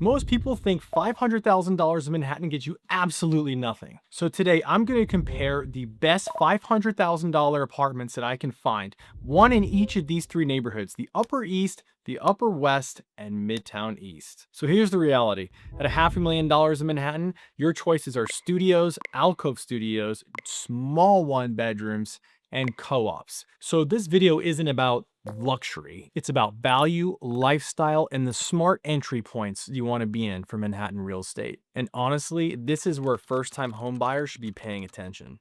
Most people think $500,000 in Manhattan gets you absolutely nothing. So today I'm going to compare the best $500,000 apartments that I can find, one in each of these three neighborhoods, the Upper East, the Upper West, and Midtown East. So here's the reality. At a $500,000 in Manhattan, your choices are studios, alcove studios, small one bedrooms, and co-ops. So this video isn't about luxury. It's about value, lifestyle, and the smart entry points you want to be in for Manhattan real estate. And honestly, this is where first-time home buyers should be paying attention.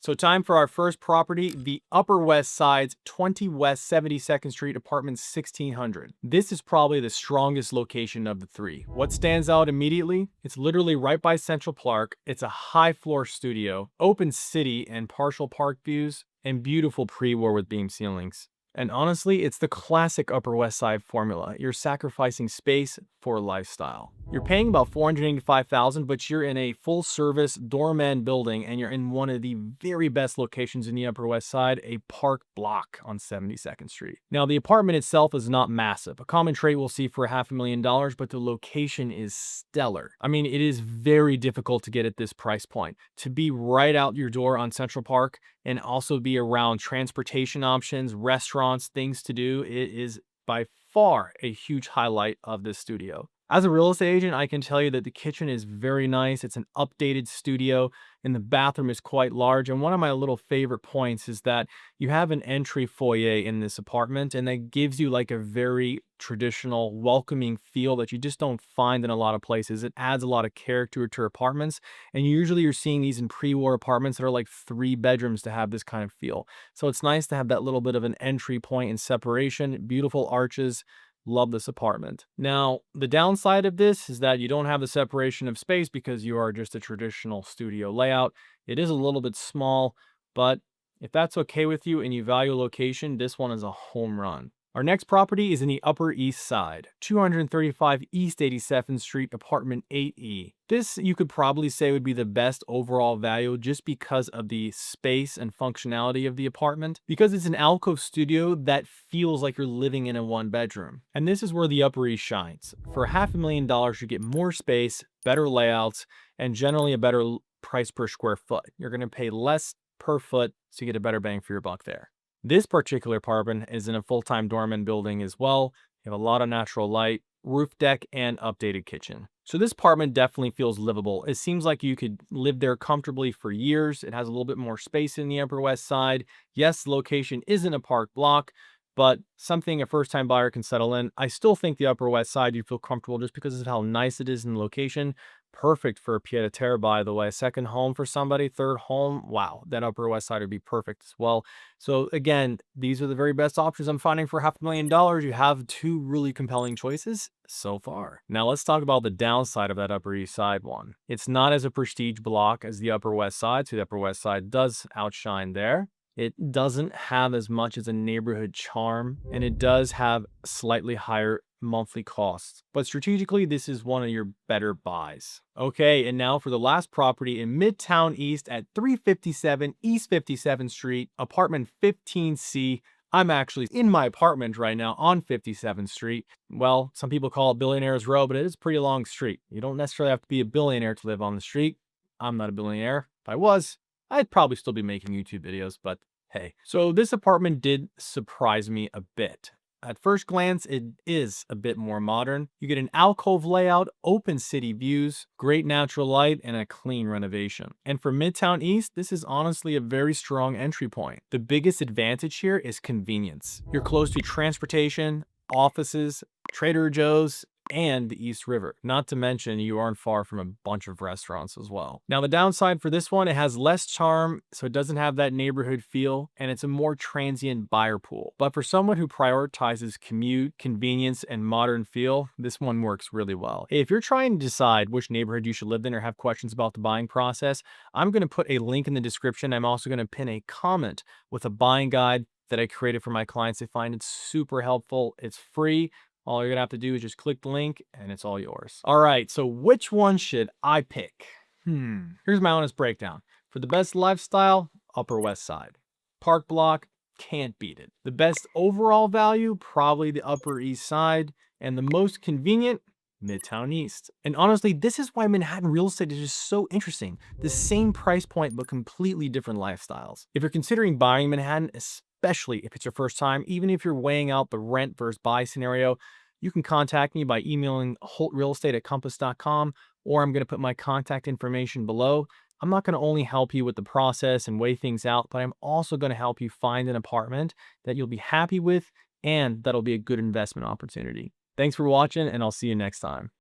So time for our first property, the Upper West Side's 20 West 72nd Street, apartment 1600. This is probably the strongest location of the three. What stands out immediately? It's literally right by Central Park. It's a high floor studio, open city and partial park views, and beautiful pre-war with beam ceilings. And honestly, it's the classic Upper West Side formula. You're sacrificing space for lifestyle. You're paying about $485,000, but you're in a full-service doorman building, and you're in one of the very best locations in the Upper West Side, a park block on 72nd Street. Now, the apartment itself is not massive. A common trait we'll see for $500,000, but the location is stellar. I mean, it is very difficult to get at this price point. To be right out your door on Central Park and also be around transportation options, restaurants, things to do, it is by far a huge highlight of this studio. As a real estate agent, I can tell you that the kitchen is very nice. It's an updated studio, and the bathroom is quite large. And one of my little favorite points is that you have an entry foyer in this apartment, and that gives you like a very traditional, welcoming feel that you just don't find in a lot of places. It adds a lot of character to apartments, and usually you're seeing these in pre-war apartments that are like 3 bedrooms to have this kind of feel. So it's nice to have that little bit of an entry point and separation, beautiful arches. Love this apartment. Now, the downside of this is that you don't have the separation of space because you are just a traditional studio layout. It is a little bit small, but if that's okay with you and you value location, this one is a home run. Our next property is in the Upper East Side, 235 East 87th Street, apartment 8E. This, you could probably say, would be the best overall value just because of the space and functionality of the apartment, because it's an alcove studio that feels like you're living in a one bedroom. And this is where the Upper East shines. For $500,000, you get more space, better layouts, and generally a better price per square foot. You're going to pay less per foot, so you get a better bang for your buck there. This particular apartment is in a full-time doorman building as well. You have a lot of natural light, roof deck, and updated kitchen. So this apartment definitely feels livable. It seems like you could live there comfortably for years. It has a little bit more space in the Upper West Side. Yes, the location isn't a park block, but something a first-time buyer can settle in. I still think the Upper West Side, you feel comfortable just because of how nice it is in the location. Perfect for a pied-à-terre, by the way. Second home for somebody, third home. Wow, that Upper West Side would be perfect as well. So again, these are the very best options I'm finding for $500,000. You have two really compelling choices so far. Now let's talk about the downside of that Upper East Side one. It's not as a prestige block as the Upper West Side, so the Upper West Side does outshine there. It doesn't have as much as a neighborhood charm, and it does have slightly higher monthly costs. But strategically, this is one of your better buys. Okay, and now for the last property in Midtown East at 357 East 57th Street, apartment 15C. I'm actually in my apartment right now on 57th Street. Well, some people call it Billionaires Row, but it is a pretty long street. You don't necessarily have to be a billionaire to live on the street. I'm not a billionaire. If I was, I'd probably still be making YouTube videos, but hey. So this apartment did surprise me a bit. At first glance, it is a bit more modern. You get an alcove layout, open city views, great natural light, and a clean renovation. And for Midtown East, this is honestly a very strong entry point. The biggest advantage here is convenience. You're close to transportation, offices, Trader Joe's, and the East River. Not to mention, you aren't far from a bunch of restaurants as well. Now, the downside for this one, it has less charm, so it doesn't have that neighborhood feel, and it's a more transient buyer pool. But for someone who prioritizes commute, convenience, and modern feel, this one works really well. If you're trying to decide which neighborhood you should live in or have questions about the buying process, I'm going to put a link in the description. I'm also going to pin a comment with a buying guide that I created for my clients. I find it super helpful. It's free. All you're gonna have to do is just click the link and it's all yours. All right, so which one should I pick? Here's my honest breakdown. For the best lifestyle, Upper West Side. Park block, Can't beat it. The best overall value, probably the Upper East Side, and the most convenient, Midtown East. And honestly, this is why Manhattan real estate is just so interesting. The same price point, but completely different lifestyles. If you're considering buying Manhattan, especially if it's your first time, even if you're weighing out the rent versus buy scenario, you can contact me by emailing holtrealestate@compass.com, or I'm going to put my contact information below. I'm not going to only help you with the process and weigh things out, but I'm also going to help you find an apartment that you'll be happy with and that'll be a good investment opportunity. Thanks for watching, and I'll see you next time.